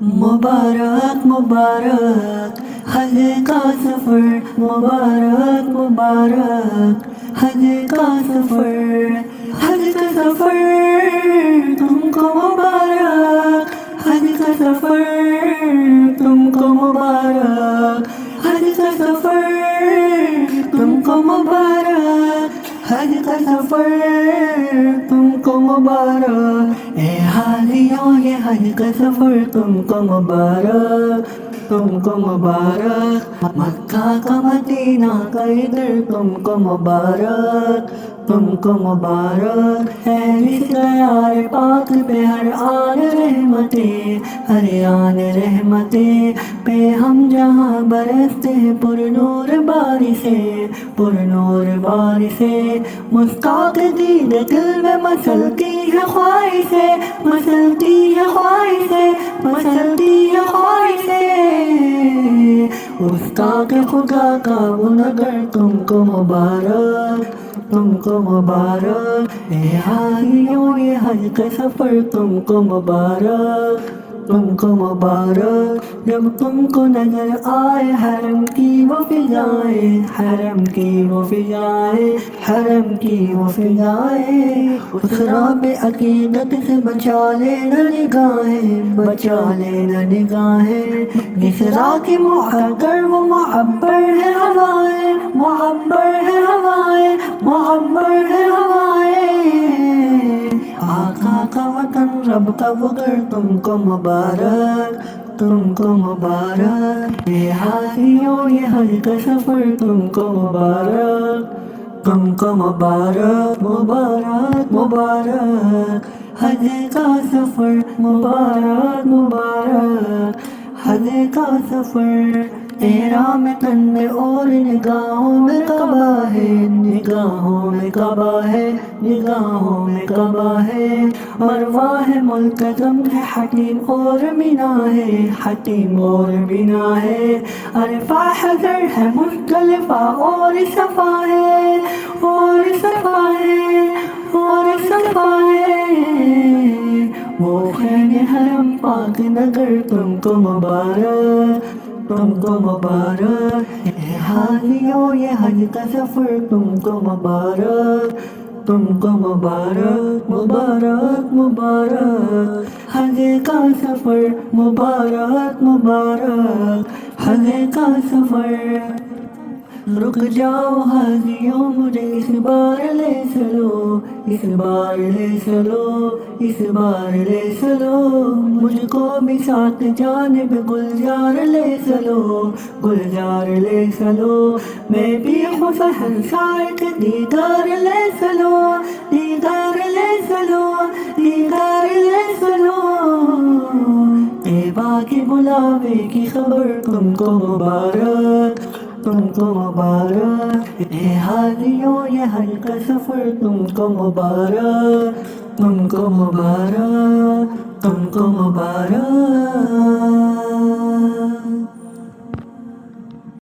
مبارک مبارک حج کا سفر، مبارک مبارک حج کا سفر، حج کا سفر تم کو مبارک، حج کا سفر تم کو مبارک، حج کا سفر تم کو مبارک، حج کا سفر تم کو مبارک، اے حاجیوں یہ حج کا سفر تم کو مبارک، تم کو مبارک، مکہ کا مدینہ کا ادھر تم کو مبارک، تم کو مبارک، ہے رشتہ یار پاک پہ ہر آن رحمتیں، ہر آن رحمتیں پہ ہم جہاں برستے ہیں پر نور بارشیں، پر نور بارشیں، مشتاق دید دل میں مسلتی ہے خواہشیں، مسلتی ہے خواہشیں، مسلتی ہے خواہشیں، مشتاق خدا کا وہ نگر تم کو مبارک، تم کو مبارک، اے حاجیوں یہ حج کا سفر تم کو مبارک، تم کو مبارک، جب تم کو نظر آئے حرم کی وہ فضائیں، حرم کی وہ فضائیں، حرم کی وہ فضائیں، اس رب عقیدت سے بچا لینا نگاہیں، بچا لینا نگاہیں، جس راہ کی اگر وہ معبر ہے ہوائیں، معبر ہے ہوائیں، معبر ہے ہوائیں، آقا کا وطن رب کا وہ گھر تم کو مبارک، تم کو مبارک، اے حاجیوں یہ حج کا سفر تم کو مبارک، تم کو مبارک، مبارک مبارک حج کا سفر، مبارک مبارک حج کا سفر، تیرا میں تن میں اور نگاہوں میں کعبہ ہے، نگاہوں میں کعبہ ہے، نگاہوں میں کعبہ ہے، مروہ ہے ملتزم ہے حتیم اور مینا ہے، حتیم اور مینا ہے، عرفہ حجر ہے مزدلفہ اور صفا ہے، اور صفا ہے، اور صفا ہے، وہ خین حرم پاک نگر تم کو مبارک، تم کو مبارک، اے حاجیوں یہ حج کا سفر تم کو مبارک، تم کو مبارک، مبارک مبارک حج کا سفر، مبارک مبارک حج کا سفر، رک جاؤ حاجیوں مجھے اس بار لے چلو، اس بار لے چلو، اس بار لے چلو، مجھ کو بھی ساتھ جانب گلزار لے چلو، گلزار لے چلو، میں بھی حسن شاید دیدار لے چلو، دیدار لے چلو، دیدار لے چلو، طیبہ کے بلاوے کی خبر تم کو مبارک، تم کو مبارک، اے حاجیوں یہ حج کا سفر تم کو مبارک، تم کو مبارک، تم کو مبارک۔